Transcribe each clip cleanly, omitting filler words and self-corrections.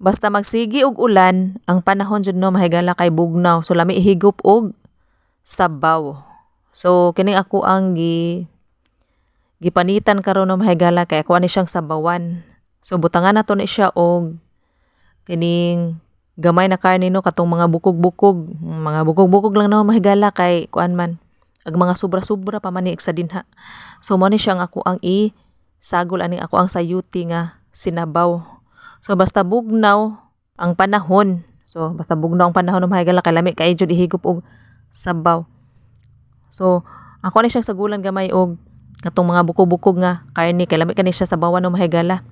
Basta magsigi og ulan, ang panahon jud no mahigala kay bugnaw. So lami ihigop og sabaw. So kining ako ang gipanitan karon no mahigala kay ako ani siyang sabawan. So butangan nato ni siya og kining gamay na karne no katong mga bukog-bukog. Mga bukog-bukog lang no mahigala kay kuan man. Ag mga sobra-sobra pa man ni sa dinha. So mo ni siya ang ako ang sagol ani ako ang sayuti nga sinabaw. So basta bugnaw ang panahon. So basta bugnaw ang panahon no mahigala kay lami kay jud ihigop og sabaw. So ako ni siyang sagulan gamay og katong mga bukog-bukog nga karne kay lami kani siya sabawan no mahigala.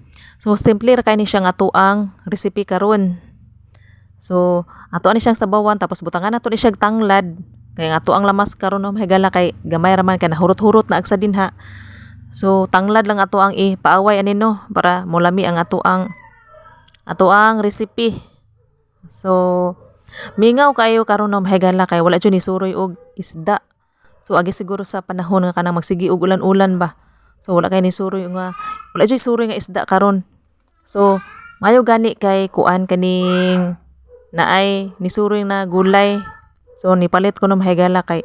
So simple ra kay ni siya nga ato ang recipe karon. So ato ani siyang sabawan tapos butangan nato ni siya tanglad. Kay nga ato ang lamas karon no mahigala kay gamay ra man kay nahurot-hurot na ag sa dinha. So tanglad lang ato ang ipaaway ani no para molami ang ato ang recipe. So mingaw kayo karon no mahigala kay wala jud ni suroy og isda. So agi siguro sa panahon nga kanang magsigi og ulan-ulan ba. So wala kay ni suroy nga wala jud suroy nga isda karon. So mayo gani kay kuan kaning naay ni suroy na gulay. So nipalit ko no mahigala kay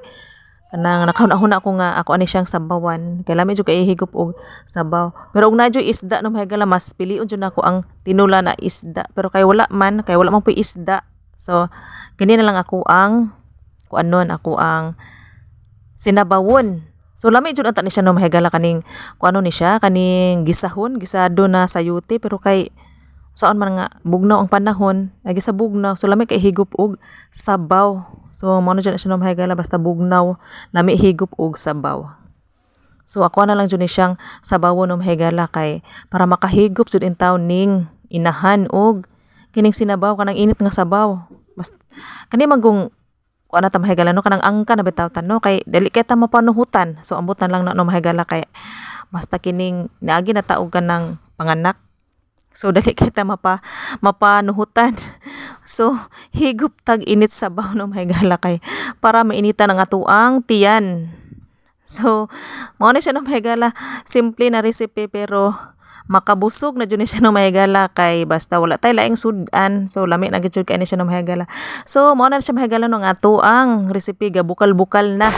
kanang nakahuna-huna ako nga ako ani siyang sabawan. Kay lami jud kay higop og sabaw. Pero og nadyo isda no mahigala mas pilion jud nako ang tinula na isda. Pero kay wala man puy isda. So kini na lang ako ang kuanon ako ang sinabawon. So lami jud anta ni siya no mahigala kaning kuano ni siya kaning gisado na sayuti pero kay saan man nga bugnaw ang panahon agi sa bugnaw so lami kay higop og sabaw. So mo na dyan siya no mahigala basta bugnaw lami higop og sabaw. So ako na lang jud ni siyang sabawon no mahigala kay para makahigop jud in taon ning inahan og kining sinabaw kanang init nga sabaw. Basta kani magong kuan na ta mahigala no kanang angka na bitaw tan no kay dali kay ta mapanuhutan. So ambutan lang na no mahigala kay basta kining naagi na taog kanang panganak. So dali kay ta mapanuhutan. So higop tag init sabaw no mahigala kay para mainitan ang atuang tiyan. So mao ni siya no mahigala simple na recipe pero makabusog na jud ni siya no mahigala kay basta wala tay laing sudan. So lami na gyud kay ni siya no mahigala. So mao na siya mahigala no nga atuang recipe ga bukal-bukal na.